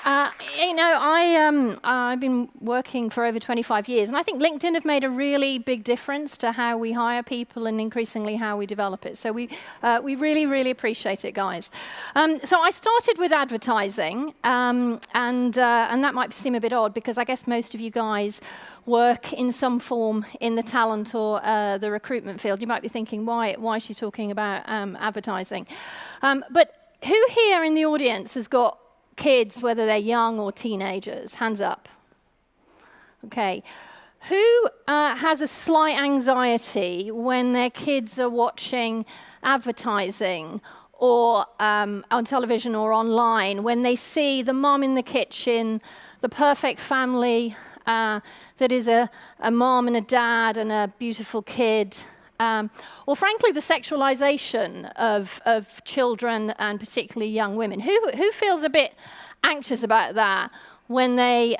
Uh, I've been working for over 25 years, and I think LinkedIn have made a really big difference to how we hire people and increasingly how we develop it. So we really, really appreciate it, guys. So I started with advertising, and that might seem a bit odd because I guess most of you guys work in some form in the talent or the recruitment field. You might be thinking, why is she talking about advertising? But who here in the audience has got kids, whether they're young or teenagers? Hands up. Okay. Who has a slight anxiety when their kids are watching advertising or on television or online, when they see the mum in the kitchen, the perfect family that is a mom and a dad and a beautiful kid, or frankly the sexualization of children and particularly young women? Who feels a bit anxious about that when they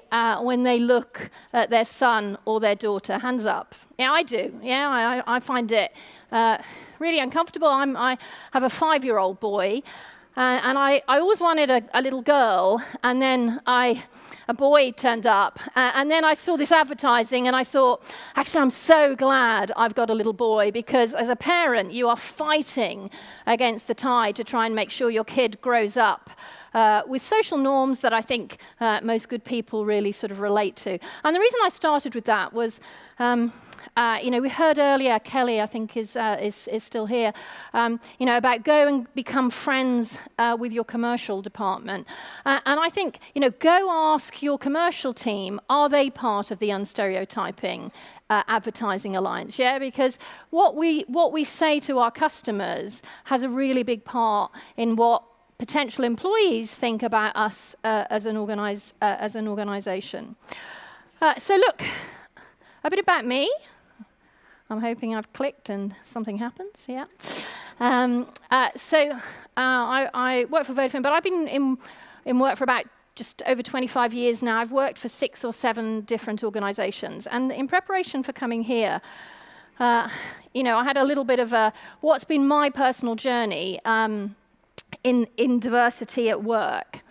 look at their son or their daughter? Hands up. Yeah, I do. Yeah, I find it really uncomfortable. I have a 5-year-old boy, and I always wanted a little girl, and then a boy turned up, and then I saw this advertising, and I thought, actually, I'm so glad I've got a little boy, because as a parent, you are fighting against the tide to try and make sure your kid grows up with social norms that I think most good people really sort of relate to. And the reason I started with that was, we heard earlier, Kelly, I think, is still here, about go and become friends with your commercial department. And I think, go ask your commercial team, are they part of the Unstereotyping Advertising Alliance? Yeah, because what we say to our customers has a really big part in what potential employees think about us as an organization. So look, a bit about me. I'm hoping I've clicked and something happens, yeah. I work for Vodafone, but I've been in work for about just over 25 years now. I've worked for 6 or 7 different organizations. And in preparation for coming here, I had a little bit of what's been my personal journey in diversity at work.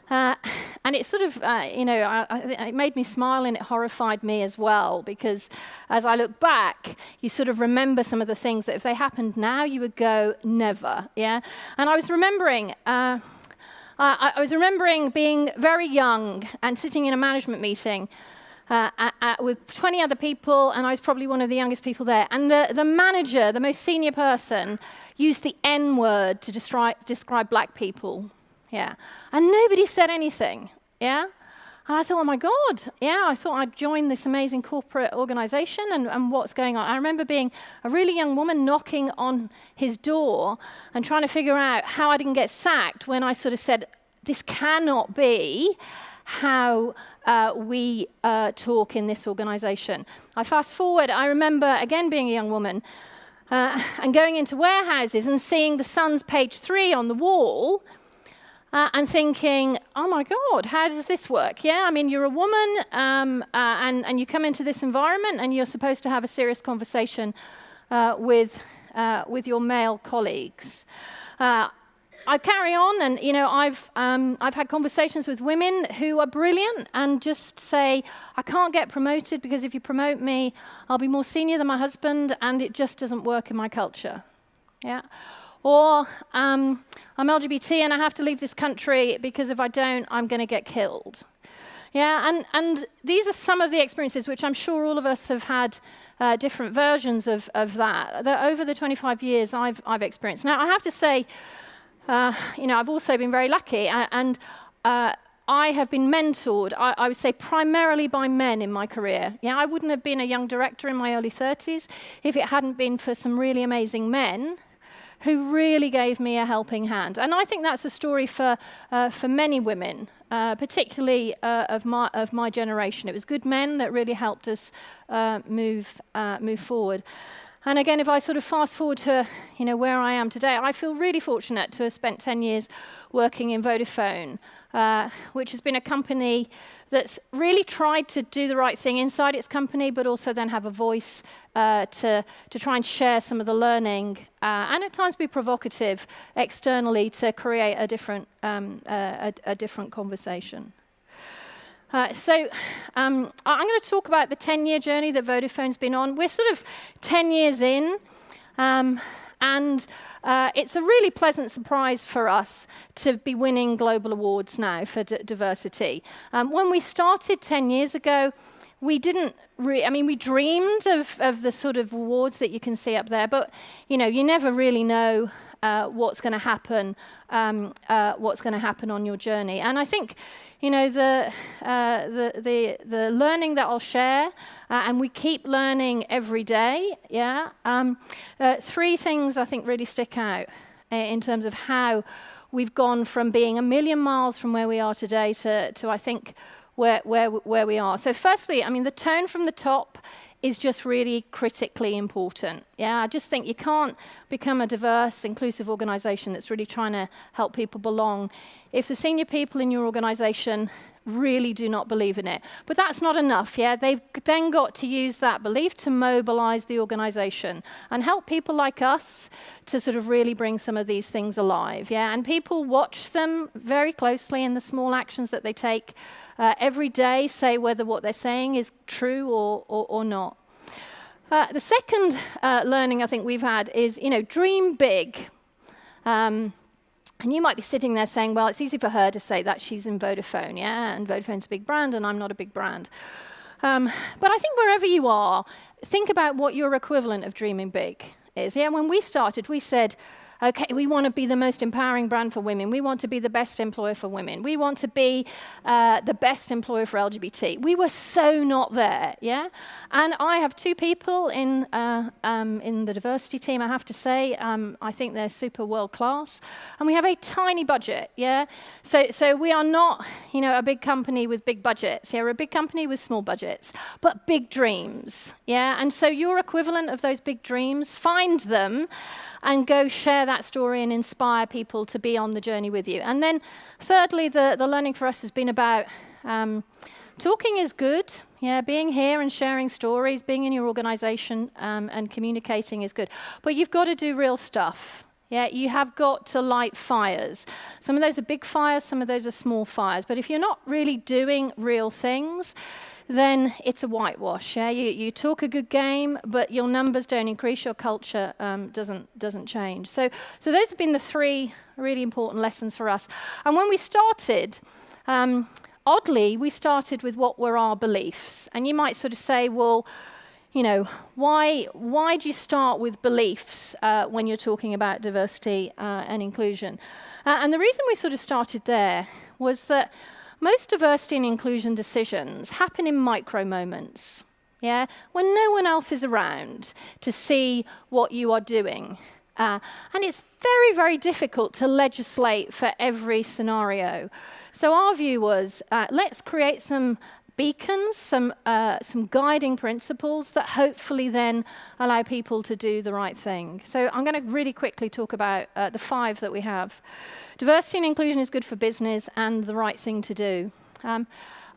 And it sort of, it made me smile and it horrified me as well, because as I look back, you sort of remember some of the things that if they happened now, you would go, never, yeah? And I was remembering, being very young and sitting in a management meeting with 20 other people, and I was probably one of the youngest people there. And the manager, the most senior person, used the N-word to describe black people. Yeah, and nobody said anything, yeah? And I thought, oh my God, yeah, I thought I'd join this amazing corporate organization and what's going on. I remember being a really young woman knocking on his door and trying to figure out how I didn't get sacked when I sort of said, this cannot be how we talk in this organization. I fast forward, I remember, again, being a young woman, and going into warehouses and seeing the Sun's page 3 on the wall, and thinking, oh my God, how does this work? Yeah, I mean, you're a woman, and you come into this environment, and you're supposed to have a serious conversation with your male colleagues. I carry on, and I've had conversations with women who are brilliant and just say, I can't get promoted because if you promote me, I'll be more senior than my husband, and it just doesn't work in my culture. Yeah. Or I'm LGBT and I have to leave this country because if I don't, I'm going to get killed. Yeah, and these are some of the experiences which I'm sure all of us have had different versions of that over the 25 years I've experienced. Now, I have to say, I've also been very lucky, and I have been mentored, I would say, primarily by men in my career. Yeah, I wouldn't have been a young director in my early 30s if it hadn't been for some really amazing men who really gave me a helping hand. And I think that's a story for many women, particularly of my generation. It was good men that really helped us move forward. And again, if I sort of fast forward to where I am today, I feel really fortunate to have spent 10 years working in Vodafone, which has been a company that's really tried to do the right thing inside its company, but also then have a voice to try and share some of the learning, and at times be provocative externally to create a different conversation. So I'm going to talk about the 10-year journey that Vodafone's been on. We're sort of 10 years in, and it's a really pleasant surprise for us to be winning global awards now for diversity. When we started 10 years ago, we didn't we dreamed of the sort of awards that you can see up there, but you never really know what's going to happen on your journey. And I think the learning that I'll share, and we keep learning every day. Yeah, 3 things I think really stick out in terms of how we've gone from being a million miles from where we are today to I think where we are. So firstly, the tone from the top is just really critically important. Yeah, I just think you can't become a diverse, inclusive organization that's really trying to help people belong if the senior people in your organization really do not believe in it. But that's not enough, yeah? They've then got to use that belief to mobilize the organization and help people like us to sort of really bring some of these things alive, yeah? And people watch them very closely in the small actions that they take every day, say whether what they're saying is true or not. The second learning I think we've had is, dream big. And you might be sitting there saying, well, it's easy for her to say that she's in Vodafone, yeah? And Vodafone's a big brand and I'm not a big brand. But I think wherever you are, think about what your equivalent of dreaming big is. Yeah, when we started, we said, okay, we want to be the most empowering brand for women. We want to be the best employer for women. We want to be the best employer for LGBT. We were so not there, yeah? And I have 2 people in the diversity team, I have to say. I think they're super world class. And we have a tiny budget, yeah? So we are not, a big company with big budgets. Yeah, we're a big company with small budgets, but big dreams, yeah? And so your equivalent of those big dreams, find them and go share that story and inspire people to be on the journey with you. And then thirdly, the learning for us has been about talking is good. Yeah, being here and sharing stories, being in your organization and communicating is good. But you've got to do real stuff. Yeah, you have got to light fires. Some of those are big fires, some of those are small fires. But if you're not really doing real things, then it's a whitewash. Yeah, you talk a good game, but your numbers don't increase, your culture doesn't change. So those have been the 3 really important lessons for us. And when we started, oddly, we started with what were our beliefs. And you might sort of say, well, why do you start with beliefs when you're talking about diversity and inclusion? And the reason we sort of started there was that most diversity and inclusion decisions happen in micro moments, yeah, when no one else is around to see what you are doing. And it's very, very difficult to legislate for every scenario. So our view was, let's create some beacons, some guiding principles that hopefully then allow people to do the right thing. So I'm going to really quickly talk about the 5 that we have. Diversity and inclusion is good for business and the right thing to do.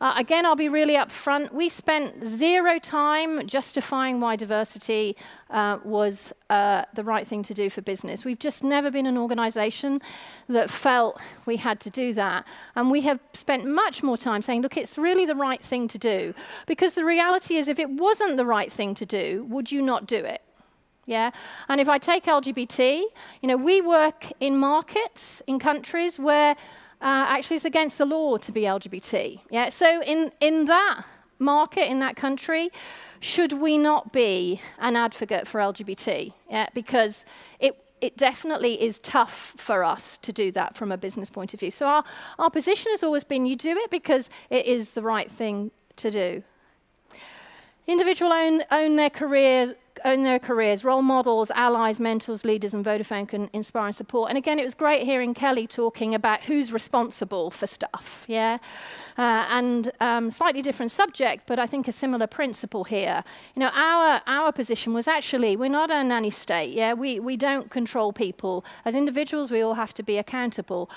Again, I'll be really upfront. We spent 0 time justifying why diversity was the right thing to do for business. We've just never been an organization that felt we had to do that. And we have spent much more time saying, look, it's really the right thing to do. Because the reality is, if it wasn't the right thing to do, would you not do it? Yeah, and if I take LGBT, we work in markets, in countries where actually it's against the law to be LGBT. Yeah, so in that market, in that country, should we not be an advocate for LGBT? Yeah, because it definitely is tough for us to do that from a business point of view. So our position has always been, you do it because it is the right thing to do. Individuals own their career careers, role models, allies, mentors, leaders, and Vodafone can inspire and support. And again, it was great hearing Kelly talking about who's responsible for stuff, yeah? And slightly different subject, but I think a similar principle here. You know, our position was actually, we're not a nanny state, yeah? We don't control people. As individuals, we all have to be accountable.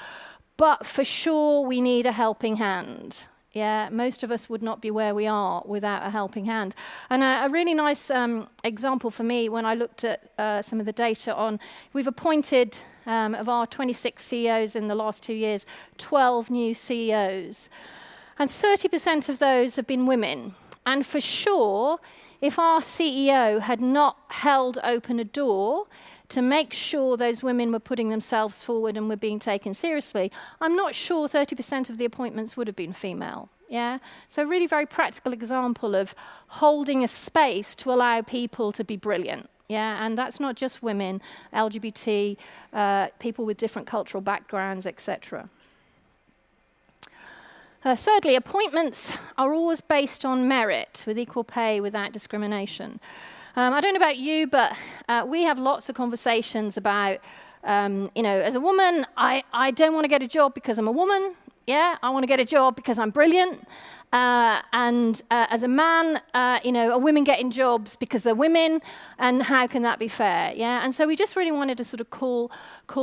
But for sure, we need a helping hand. Yeah, most of us would not be where we are without a helping hand. And a really nice example for me when I looked at some of the data on, we've appointed, of our 26 CEOs in the last 2 years, 12 new CEOs. And 30% of those have been women. And for sure, if our CEO had not held open a door to make sure those women were putting themselves forward and were being taken seriously, I'm not sure 30% of the appointments would have been female. Yeah? So a really very practical example of holding a space to allow people to be brilliant. Yeah? And that's not just women, LGBT, people with different cultural backgrounds, etc. Thirdly, appointments are always based on merit, with equal pay without discrimination. I don't know about you, but we have lots of conversations about, you know, as a woman, I don't want to get a job because I'm a woman. Yeah, I want to get a job because I'm brilliant. And as a man, you know, are women getting jobs because they're women? And how can that be fair? Yeah, and so we just really wanted to sort of call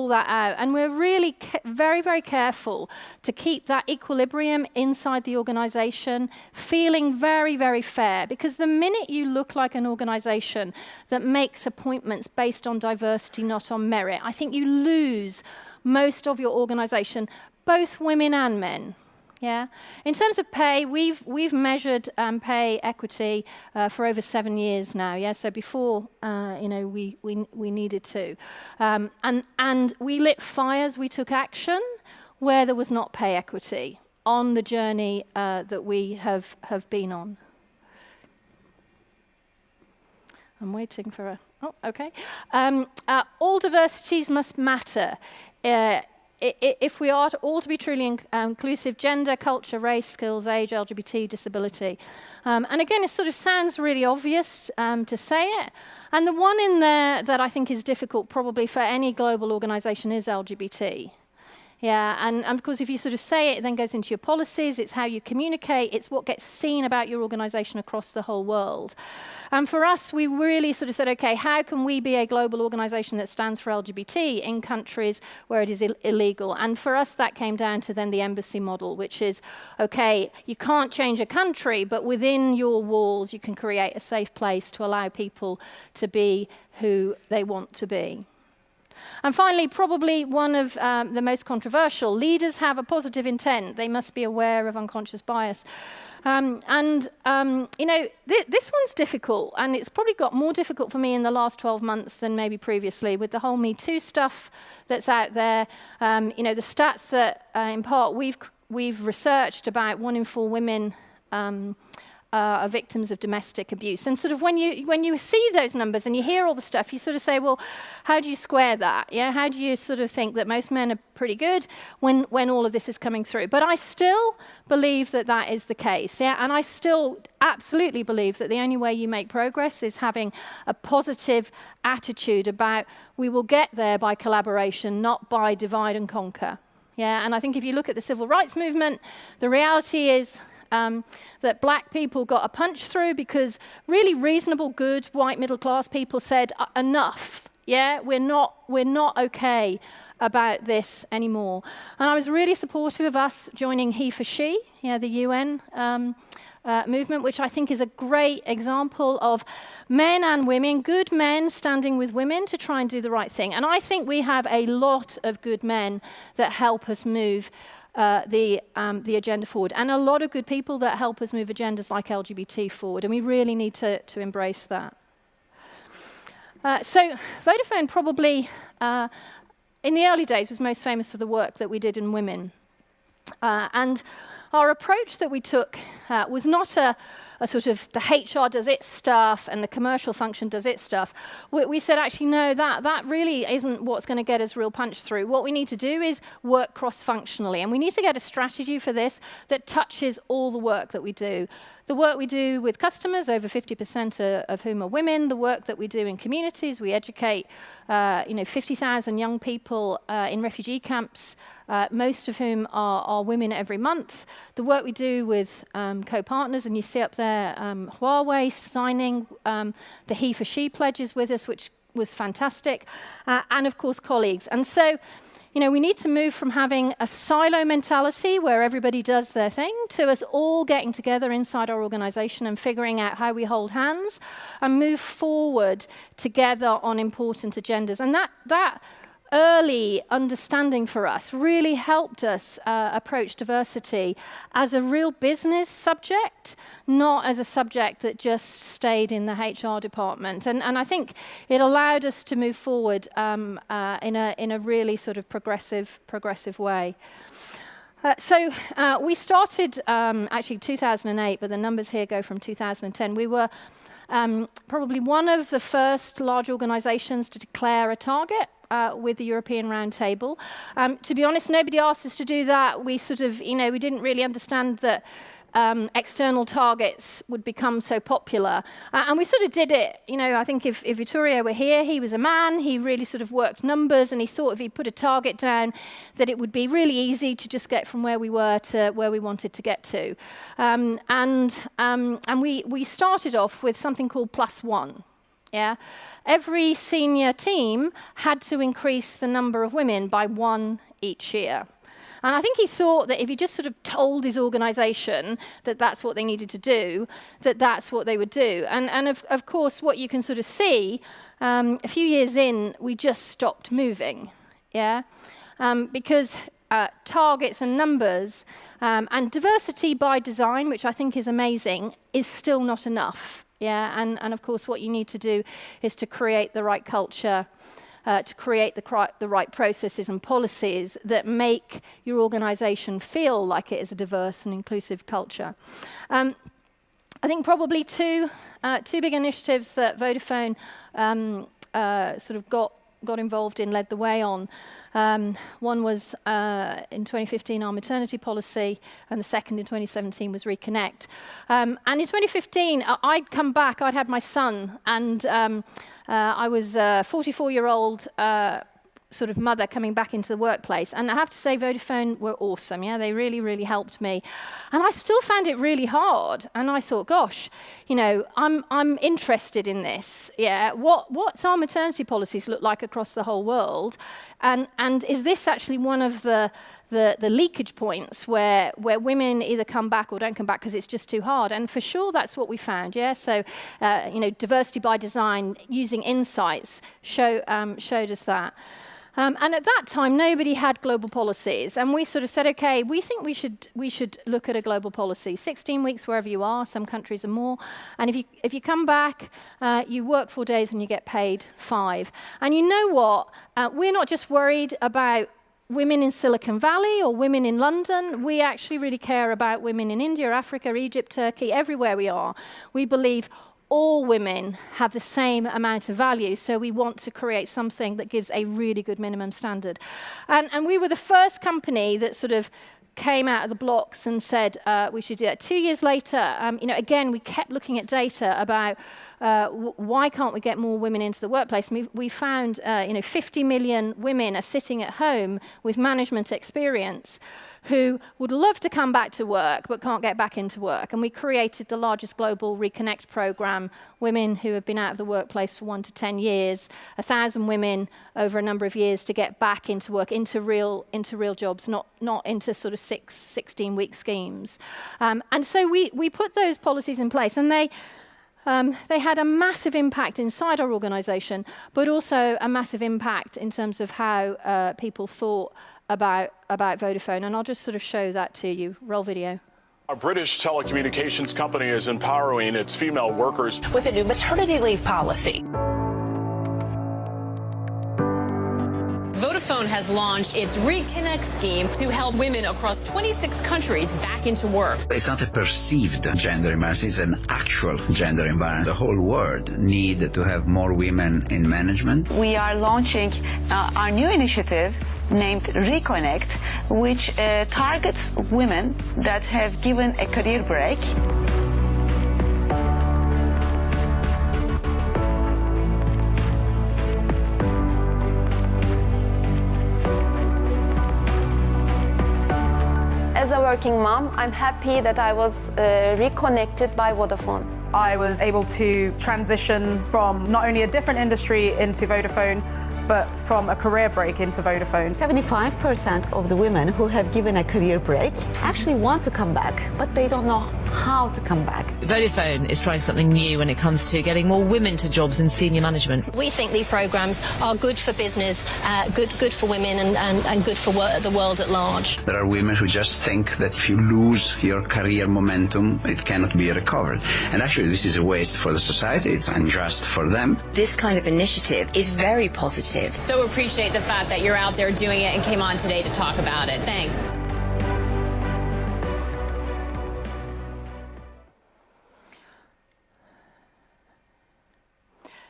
that out. And we're really very, very careful to keep that equilibrium inside the organization, feeling very, very fair. Because the minute you look like an organization that makes appointments based on diversity, not on merit, I think you lose most of your organization, both women and men. Yeah. In terms of pay, we've measured pay equity for over 7 years now. Yeah. So before, you know, we needed to, and we lit fires. We took action where there was not pay equity on the journey that we have been on. I'm waiting for a. Oh, okay. All diversities must matter. If we are all to be truly inclusive, gender, culture, race, skills, age, LGBT, disability. And again, it sort of sounds really obvious to say it. And the one in there that I think is difficult probably for any global organization is LGBT. Yeah, and of course, if you sort of say it then goes into your policies, it's how you communicate, it's what gets seen about your organization across the whole world. And for us, we really sort of said, okay, how can we be a global organization that stands for LGBT in countries where it is illegal? And for us, that came down to then the embassy model, which is, okay, you can't change a country, but within your walls, you can create a safe place to allow people to be who they want to be. And finally, probably one of the most controversial, leaders have a positive intent. They must be aware of unconscious bias. You know, this one's difficult, and it's probably got more difficult for me in the last 12 months than maybe previously, with the whole Me Too stuff that's out there. You know, the stats that, in part, we've researched about 1 in 4 women are victims of domestic abuse. And sort of when you see those numbers and you hear all the stuff, you sort of say, well, how do you square that? Yeah, how do you sort of think that most men are pretty good when all of this is coming through? But I still believe that that is the case. Yeah, and I still absolutely believe that the only way you make progress is having a positive attitude about we will get there by collaboration, not by divide and conquer. Yeah, and I think if you look at the civil rights movement, the reality is that black people got a punch through because really reasonable, good, white middle-class people said, enough, yeah, we're not okay about this anymore. And I was really supportive of us joining He for She, yeah, the UN movement, which I think is a great example of men and women, good men standing with women to try and do the right thing. And I think we have a lot of good men that help us move the agenda forward, and a lot of good people that help us move agendas like LGBT forward, and we really need to embrace that. So Vodafone probably, in the early days, was most famous for the work that we did in women. And our approach that we took was not a sort of the HR does its stuff and the commercial function does its stuff. We said, actually, no, that really isn't what's going to get us real punch through. What we need to do is work cross-functionally, and we need to get a strategy for this that touches all the work that we do. The work we do with customers, over 50% of whom are women. The work that we do in communities, we educate 50,000 young people in refugee camps, most of whom are women every month. The work we do with co-partners, and you see up there Huawei signing the He for She pledges with us, which was fantastic, and of course colleagues. And so, we need to move from having a silo mentality where everybody does their thing to us all getting together inside our organization and figuring out how we hold hands and move forward together on important agendas. And that early understanding for us really helped us approach diversity as a real business subject, not as a subject that just stayed in the HR department. And I think it allowed us to move forward in a really sort of progressive way. So we started actually 2008, but the numbers here go from 2010. We were probably one of the first large organizations to declare a target with the European Roundtable. To be honest, nobody asked us to do that. We sort of, we didn't really understand that external targets would become so popular. And we sort of did it. I think if Vittorio were here, he was a man. He really sort of worked numbers, and he thought if he put a target down, that it would be really easy to just get from where we were to where we wanted to get to. And we started off with something called +1. Yeah, every senior team had to increase the number of women by 1 each year. And I think he thought that if he just sort of told his organization that that's what they needed to do, that that's what they would do. And of course, what you can sort of see, a few years in, we just stopped moving, yeah? Because targets and numbers and diversity by design, which I think is amazing, is still not enough. Yeah, and of course, what you need to do is to create the right culture, to create the right processes and policies that make your organization feel like it is a diverse and inclusive culture. I think probably two big initiatives that Vodafone sort of got involved in, led the way on. One was in 2015 our maternity policy, and the second in 2017 was Reconnect. And in 2015, I'd come back, I'd had my son, and I was a 44-year-old sort of mother coming back into the workplace. And I have to say, Vodafone were awesome. Yeah, they really, really helped me. And I still found it really hard. And I thought, gosh, I'm interested in this. Yeah, what's our maternity policies look like across the whole world? And is this actually one of the leakage points where women either come back or don't come back because it's just too hard? And for sure, that's what we found. Yeah, so diversity by design, using insights showed us that. And at that time, nobody had global policies, and we sort of said, okay, we think we should look at a global policy. 16 weeks wherever you are. Some countries are more. And if you come back, you work 4 days and you get paid 5. And you know what? We're not just worried about women in Silicon Valley or women in London. We actually really care about women in India, Africa, Egypt, Turkey, everywhere we are. We believe all women have the same amount of value, so we want to create something that gives a really good minimum standard. And we were the first company that sort of came out of the blocks and said we should do that. 2 years later, again, we kept looking at data about why can't we get more women into the workplace? And we found 50 million women are sitting at home with management experience who would love to come back to work but can't get back into work. And we created the largest global Reconnect program, women who have been out of the workplace for 1 to 10 years, 1,000 women over a number of years to get back into work, into real jobs, not into sort of 16-week schemes. And so we put those policies in place, and they had a massive impact inside our organization, but also a massive impact in terms of how people thought about Vodafone. And I'll just sort of show that to you. Roll video. A British telecommunications company is empowering its female workers with a new maternity leave policy. Vodafone Vodafone has launched its Reconnect scheme to help women across 26 countries back into work. It's not a perceived gender imbalance, it's an actual gender imbalance. The whole world needs to have more women in management. We are launching our new initiative named Reconnect, which targets women that have given a career break. As a working mom, I'm happy that I was reconnected by Vodafone. I was able to transition from not only a different industry into Vodafone, but from a career break into Vodafone. 75% of the women who have given a career break actually want to come back, but they don't know how to come back. Vodafone is trying something new when it comes to getting more women to jobs in senior management. We think these programmes are good for business, good for women and good for the world at large. There are women who just think that if you lose your career momentum, it cannot be recovered. And actually, this is a waste for the society. It's unjust for them. This kind of initiative is very positive. So appreciate the fact that you're out there doing it and came on today to talk about it. Thanks.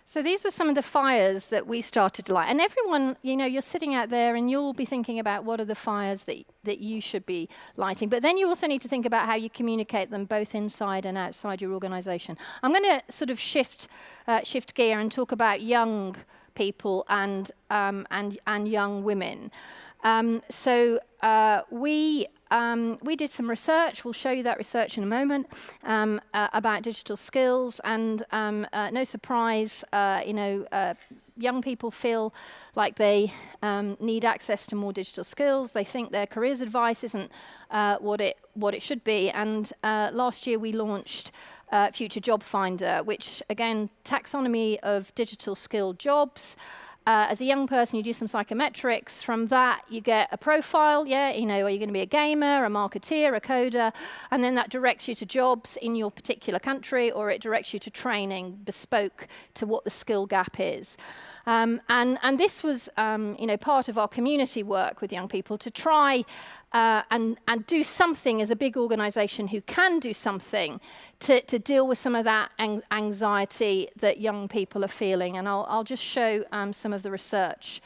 So these were some of the fires that we started to light. And everyone, you know, you're sitting out there and you'll be thinking about what are the fires that you should be lighting. But then you also need to think about how you communicate them both inside and outside your organisation. I'm going to sort of shift gear and talk about young people and young women. We did some research. We'll show you that research in a moment about digital skills. And no surprise, young people feel like they need access to more digital skills. They think their careers advice isn't what it should be. And last year we launched Future Job Finder, which again, taxonomy of digital skilled jobs. As a young person, you do some psychometrics. From that, you get a profile. Yeah, you know, are you going to be a gamer, a marketeer, a coder? And then that directs you to jobs in your particular country, or it directs you to training bespoke to what the skill gap is. And this was, part of our community work with young people to try and do something as a big organisation who can do something to deal with some of that anxiety that young people are feeling. And I'll just show some of the research.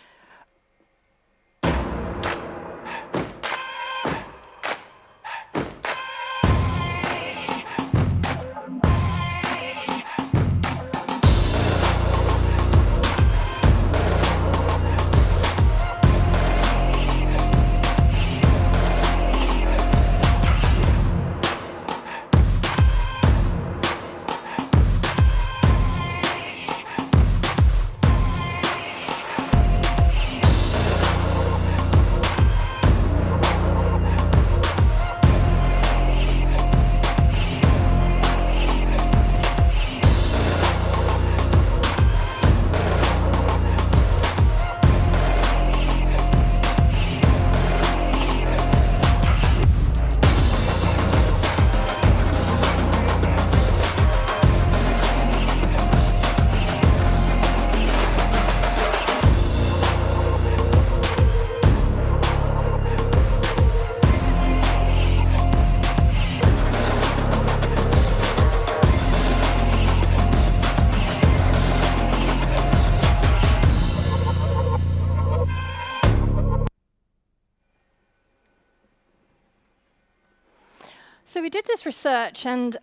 So we did this research, and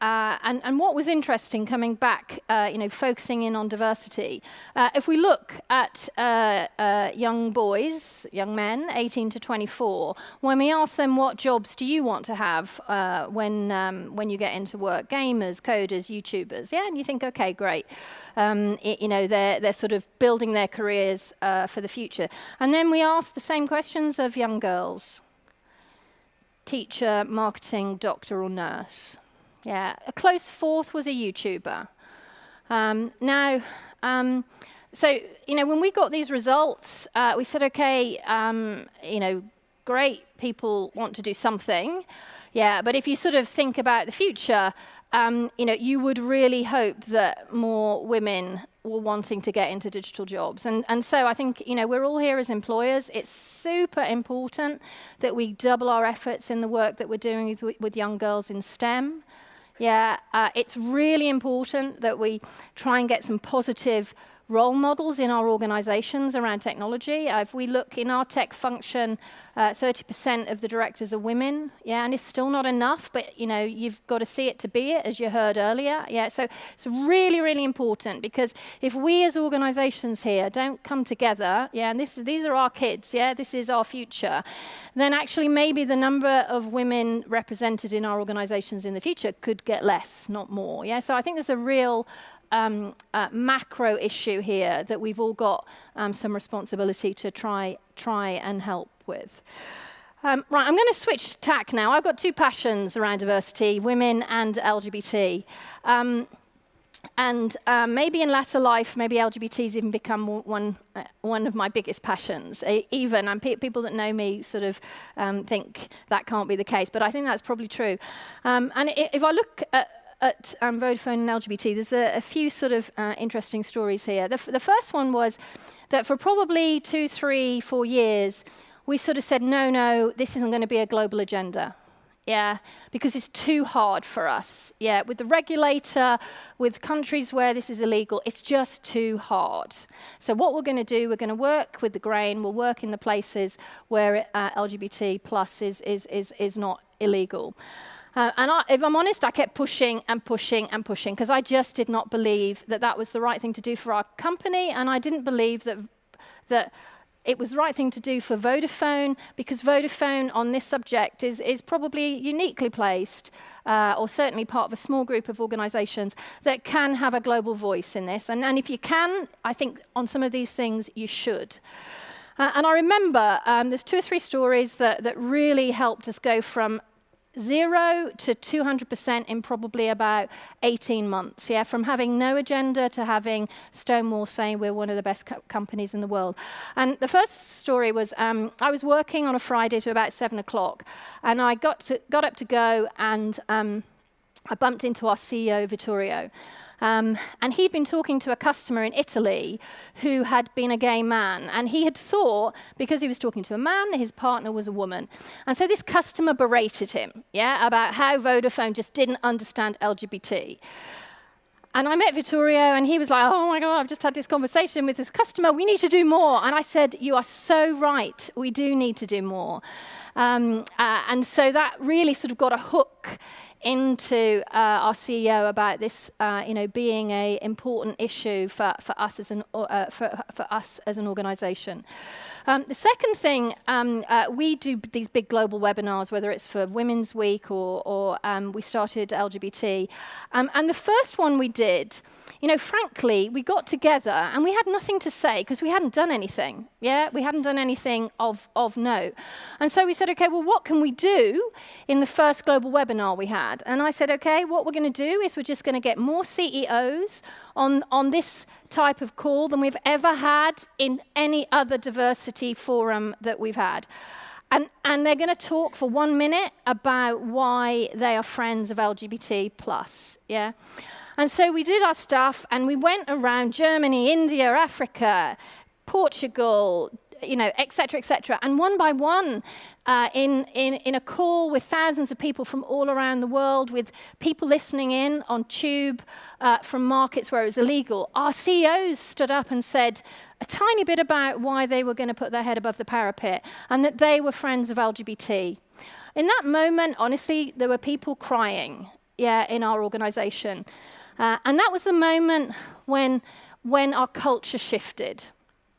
what was interesting coming back, focusing in on diversity. If we look at young boys, young men, 18 to 24, when we ask them what jobs do you want to have when you get into work, gamers, coders, YouTubers, yeah, and you think, okay, great. They're sort of building their careers for the future. And then we ask the same questions of young girls. Teacher, marketing, doctor, or nurse. Yeah, a close fourth was a YouTuber. When we got these results, we said, okay, great, people want to do something. Yeah, but if you sort of think about the future, you would really hope that more women were wanting to get into digital jobs. And so I think, we're all here as employers. It's super important that we double our efforts in the work that we're doing with young girls in STEM. It's really important that we try and get some positive role models in our organizations around technology. If we look in our tech function, 30% of the directors are women, and it's still not enough, but you've got to see it to be it, as you heard earlier. So it's really, really important, because if we as organizations here don't come together, and these are our kids, this is our future, then actually maybe the number of women represented in our organizations in the future could get less, not more. So I think there's a real macro issue here that we've all got some responsibility to try and help with. Right, I'm going to switch tack now. I've got two passions around diversity, women and LGBT. And maybe in latter life, maybe LGBT's even become one of my biggest passions. And people that know me sort of think that can't be the case, but I think that's probably true. And if I look at Vodafone and LGBT, there's a few sort of interesting stories here. The first one was that for probably 2, 3, 4 years, we sort of said, no, this isn't going to be a global agenda. Because it's too hard for us. With the regulator, with countries where this is illegal, it's just too hard. So what we're going to do, we're going to work with the grain, we'll work in the places where LGBT plus is not illegal. If I'm honest, I kept pushing and pushing and pushing, because I just did not believe that was the right thing to do for our company, and I didn't believe that it was the right thing to do for Vodafone, because Vodafone on this subject is probably uniquely placed, or certainly part of a small group of organizations that can have a global voice in this. And if you can, I think on some of these things you should. And I remember there's 2 or 3 stories that really helped us go from 0 to 200% in probably about 18 months, from having no agenda to having Stonewall saying we're one of the best companies in the world. And the first story was, I was working on a Friday to about 7 o'clock, and I got up to go, and I bumped into our CEO, Vittorio. And he'd been talking to a customer in Italy who had been a gay man. And he had thought, because he was talking to a man, that his partner was a woman. And so this customer berated him, about how Vodafone just didn't understand LGBT. And I met Vittorio, and he was like, oh my God, I've just had this conversation with this customer. We need to do more. And I said, you are so right. We do need to do more. And so that really sort of got a hook into our CEO about this, being an important issue for us as an organisation. The second thing, we do these big global webinars, whether it's for Women's Week or we started LGBT. And the first one we did, frankly, we got together and we had nothing to say because we hadn't done anything. We hadn't done anything of note. And so we said, okay, well, what can we do in the first global webinar we had? And I said, okay, what we're going to do is we're just going to get more CEOs on this type of call than we've ever had in any other diversity forum that we've had. And they're going to talk for 1 minute about why they are friends of LGBT+. And so we did our stuff, and we went around Germany, India, Africa, Portugal, et cetera, et cetera. And one by one, in a call with thousands of people from all around the world, with people listening in on Tube from markets where it was illegal, our CEOs stood up and said a tiny bit about why they were going to put their head above the parapet and that they were friends of LGBT. In that moment, honestly, there were people crying, in our organization. And that was the moment when our culture shifted.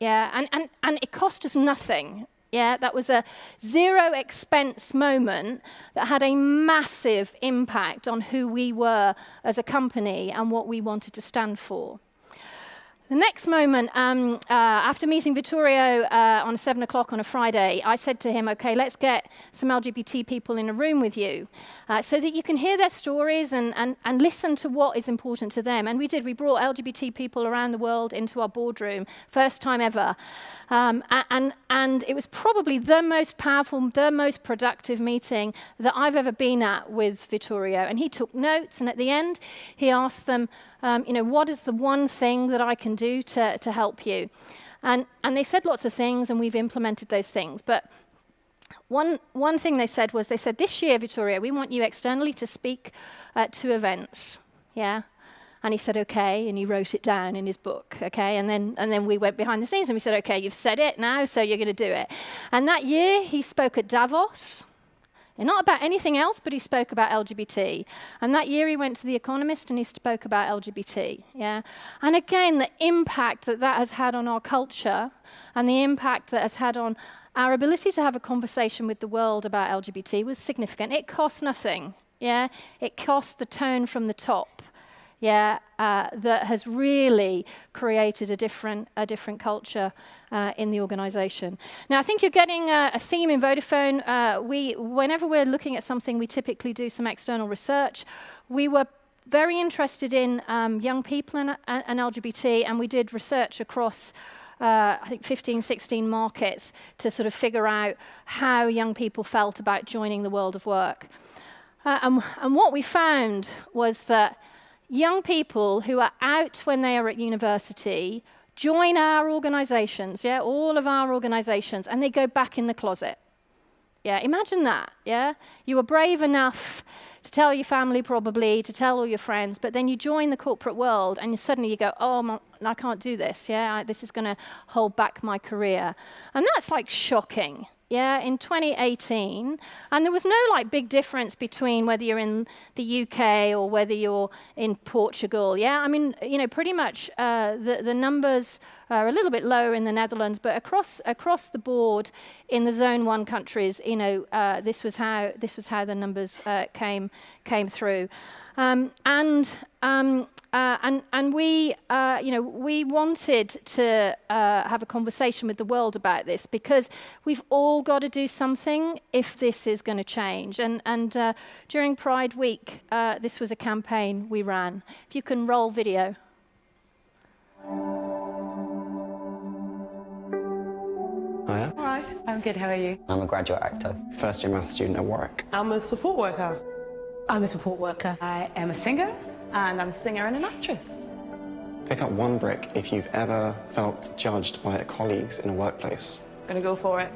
And it cost us nothing. That was a zero expense moment that had a massive impact on who we were as a company and what we wanted to stand for. The next moment, after meeting Vittorio on 7 o'clock on a Friday, I said to him, okay, let's get some LGBT people in a room with you so that you can hear their stories and listen to what is important to them. And we did. We brought LGBT people around the world into our boardroom, first time ever. And it was probably the most powerful, the most productive meeting that I've ever been at with Vittorio. And he took notes, and at the end, he asked them, what is the one thing that I can do to help you? And they said lots of things, and we've implemented those things. But one thing they said, this year, Vittoria, we want you externally to speak at 2 events. Yeah? And he said, okay, and he wrote it down in his book, okay? And then we went behind the scenes and we said, okay, you've said it now, so you're going to do it. And that year, he spoke at Davos, and not about anything else, but he spoke about LGBT. And that year, he went to The Economist and he spoke about LGBT, yeah? And again, the impact that has had on our culture and the impact that has had on our ability to have a conversation with the world about LGBT was significant. It cost nothing, yeah? It cost the tone from the top. Yeah, that has really created a different culture in the organisation. Now, I think you're getting a theme in Vodafone. Whenever we're looking at something, we typically do some external research. We were very interested in young people and LGBT, and we did research across I think 15, 16 markets to sort of figure out how young people felt about joining the world of work. And what we found was that young people who are out when they are at university join our organizations, yeah, all of our organizations, and they go back in the closet. Yeah, imagine that, yeah? You were brave enough to tell your family probably, to tell all your friends, but then you join the corporate world and suddenly you go, oh, I can't do this, yeah? This is going to hold back my career. And that's like shocking. Yeah, in 2018, and there was no big difference between whether you're in the UK or whether you're in Portugal. Yeah, I mean, pretty much the numbers are a little bit lower in the Netherlands, but across the board in the Zone 1 countries, this was how the numbers came through, and we, we wanted to have a conversation with the world about this because we've all got to do something if this is going to change. And during Pride Week, this was a campaign we ran. If you can roll video. Hiya. All right, I'm good. How are you? I'm a graduate actor. First year maths student at Warwick. I'm a support worker. I'm a support worker. I am a singer, and I'm a singer and an actress. Pick up 1 brick if you've ever felt judged by colleagues in a workplace. Gonna go for it.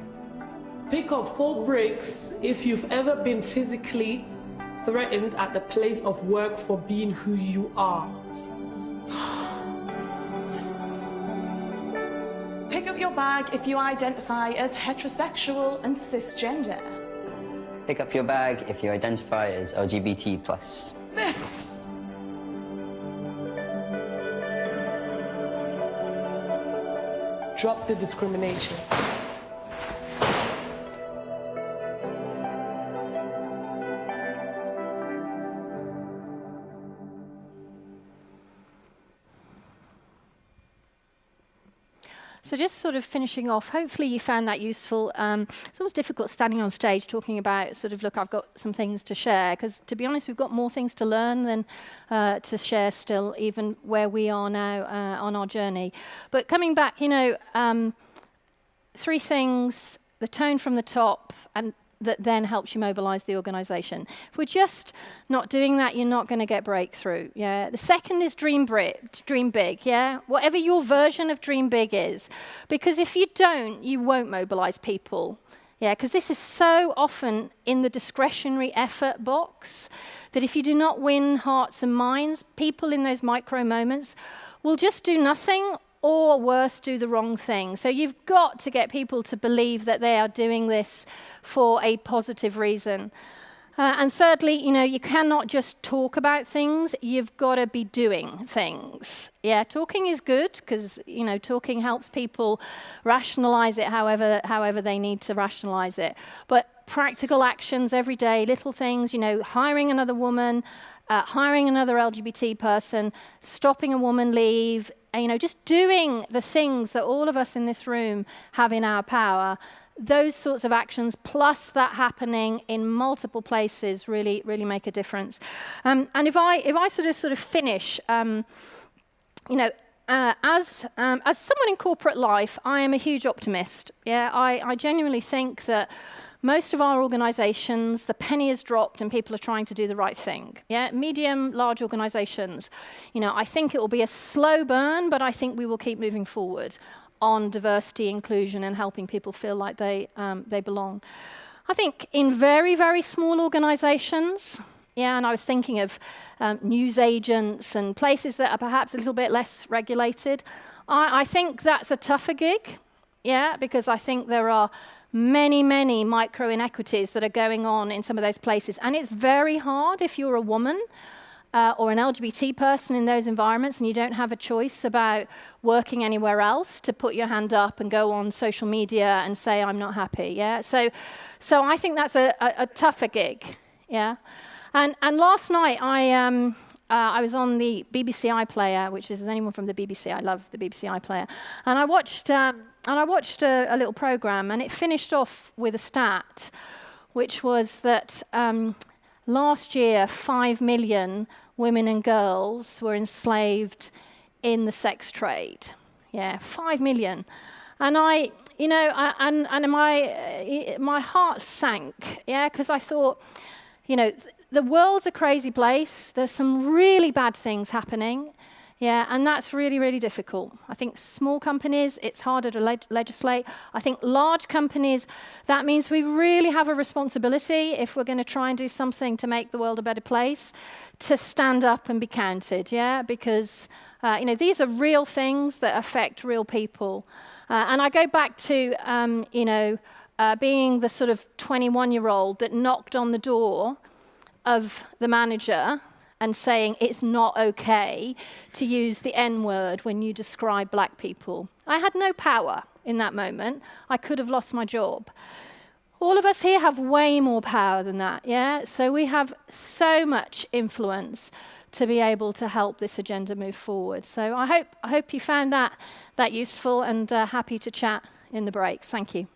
Pick up 4 bricks if you've ever been physically threatened at the place of work for being who you are. Pick up your bag if you identify as heterosexual and cisgender. Pick up your bag if you identify as LGBT+. This. Drop the discrimination. So just sort of finishing off, hopefully you found that useful. It's always difficult standing on stage talking about sort of, look, I've got some things to share, because to be honest, we've got more things to learn than to share still, even where we are now on our journey. But coming back, 3 things, the tone from the top, and that then helps you mobilize the organization. If we're just not doing that, you're not going to get breakthrough. Yeah. The second is dream big. Yeah. Whatever your version of dream big is, because if you don't, you won't mobilize people. Yeah. Because this is so often in the discretionary effort box that if you do not win hearts and minds, people in those micro moments will just do nothing, or worse, do the wrong thing. So you've got to get people to believe that they are doing this for a positive reason. And thirdly, you cannot just talk about things, you've got to be doing things. Yeah, talking is good because, talking helps people rationalize it however they need to rationalize it. But practical actions every day, little things, hiring another woman, hiring another LGBT person, stopping a woman leave, just doing the things that all of us in this room have in our power, those sorts of actions, plus that happening in multiple places, really make a difference. And if I sort of finish, as someone in corporate life, I am a huge optimist. Yeah, I genuinely think that most of our organizations, the penny has dropped and people are trying to do the right thing. Yeah, medium, large organizations. I think it will be a slow burn, but I think we will keep moving forward on diversity, inclusion, and helping people feel like they belong. I think in very, very small organizations, and I was thinking of news agents and places that are perhaps a little bit less regulated, I think that's a tougher gig, because I think there are many, many micro inequities that are going on in some of those places. And it's very hard if you're a woman or an LGBT person in those environments and you don't have a choice about working anywhere else to put your hand up and go on social media and say, I'm not happy, So I think that's a tougher gig, And last night I was on the BBC iPlayer, which is anyone from the BBC, I love the BBC iPlayer, and I watched a little program, and it finished off with a stat, which was that last year 5 million women and girls were enslaved in the sex trade. 5 million, and my heart sank, because I thought, the world's a crazy place. There's some really bad things happening, and that's really, really difficult. I think small companies, it's harder to legislate. I think large companies, that means we really have a responsibility, if we're going to try and do something to make the world a better place, to stand up and be counted, because these are real things that affect real people. And I go back to, being the sort of 21-year-old that knocked on the door of the manager and saying it's not okay to use the N-word when you describe black people. I had no power in that moment. I could have lost my job. All of us here have way more power than that, So we have so much influence to be able to help this agenda move forward. So I hope you found that useful, and happy to chat in the breaks. Thank you.